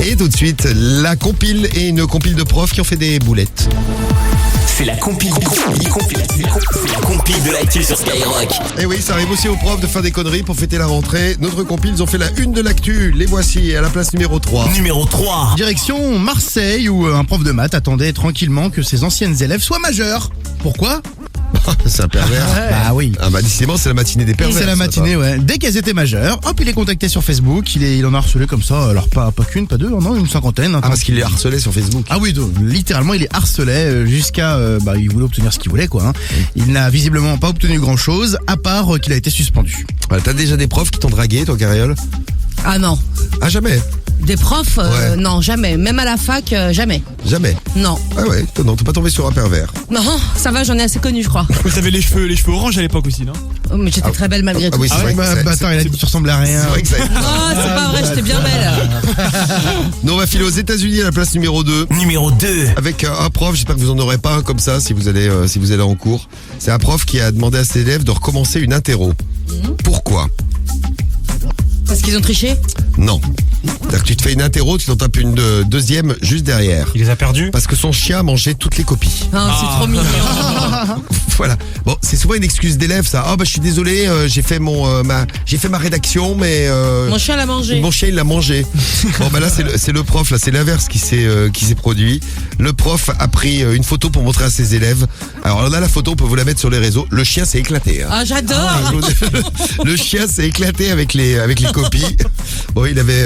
Et tout de suite, la compile et une compile de profs qui ont fait des boulettes. C'est la compile de l'actu sur Skyrock. Et oui, ça arrive aussi aux profs de faire des conneries pour fêter la rentrée. Notre compile, ils ont fait la une de l'actu. Les voici à la place numéro 3. Numéro 3. Direction Marseille où un prof de maths attendait tranquillement que ses anciennes élèves soient majeures. Pourquoi ? C'est un pervers. Bah oui. Ah bah décidément, c'est la matinée des pervers. C'est la ça, matinée, ouais. Dès qu'elles étaient majeures, hop, il les contactait sur Facebook. Il en a harcelé comme ça. Alors pas qu'une, pas deux, non, une cinquantaine. Ah, parce qu'il les harcelait sur Facebook. Ah oui, donc, littéralement, il les harcelait jusqu'à... il voulait obtenir ce qu'il voulait, quoi. Hein. Il n'a visiblement pas obtenu grand-chose, à part qu'il a été suspendu. Voilà, t'as déjà des profs qui t'ont dragué, toi, Cariole ? Ah non. Ah, jamais. Des profs, Ouais. non, jamais. Même à la fac, jamais. Jamais. Non. Ah ouais, non, t'es pas tombé sur un pervers. Non, ça va, j'en ai assez connu, je crois. Vous avez les cheveux orange à l'époque aussi, non? Oh, mais j'étais très belle malgré Ah tout. oui, c'est vrai. Bah, attends, il a dit que tu ressembles à rien. C'est vrai que ça. Oh, c'est pas vrai, j'étais bien belle. Nous, on va filer aux États-Unis à la place numéro 2. Numéro 2. Avec un prof, j'espère que vous en aurez pas un comme ça si vous allez en cours. C'est un prof qui a demandé à ses élèves de recommencer une interro. Pourquoi ? Parce qu'ils ont triché? Non. C'est-à-dire que tu te fais une interro, tu t'en tapes une deuxième juste derrière. Il les a perdus? Parce que son chien mangeait toutes les copies. Oh, c'est trop mignon. Voilà. Bon, c'est souvent une excuse d'élève ça. Oh bah je suis désolé, j'ai fait ma rédaction, mais Mon chien l'a mangé. mon chien il l'a mangé. Bon bah là c'est le prof, là c'est l'inverse qui s'est produit. Le prof a pris une photo pour montrer à ses élèves. Alors là la photo on peut vous la mettre sur les réseaux. Le chien s'est éclaté. Hein. Ah, j'adore. Le chien s'est éclaté avec les copies. Bon il avait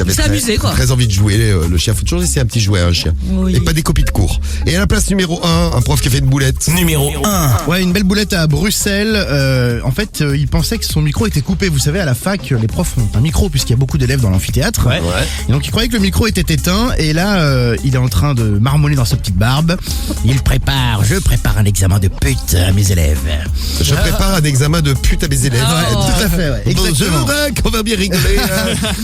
Il s'est amusé, quoi. très envie de jouer. Le chien faut toujours laisser un petit jouet à un chien. Oui. Et pas des copies de cours. Et à la place numéro 1, un prof qui a fait une boulette. Numéro 1. Ouais, une belle boulette à Bruxelles. En fait, il pensait que son micro était coupé. Vous savez, à la fac, les profs ont un micro puisqu'il y a beaucoup d'élèves dans l'amphithéâtre. Ouais. Et donc, il croyait que le micro était éteint. Et là, il est en train de marmonner dans sa petite barbe. Je prépare un examen de pute à mes élèves. Je prépare un examen de pute à mes élèves. Oh. Tout à fait, ouais. Exactement. Bonjour, qu'on va bien rigoler.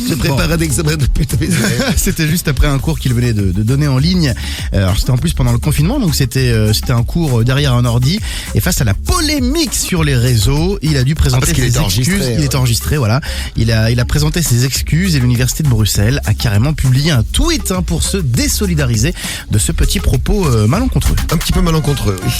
Je prépare un examen de pute à mes élèves. C'était juste après un cours qu'il venait de donner en ligne. Alors c'était en plus pendant le confinement, donc c'était un cours derrière un ordi. Et face à la polémique sur les réseaux, il a dû présenter parce qu'il ses était excuses. enregistré, Il était enregistré, voilà. Il a présenté ses excuses et l'université de Bruxelles a carrément publié un tweet pour se désolidariser de ce petit propos malencontreux. Un petit peu malencontreux, oui.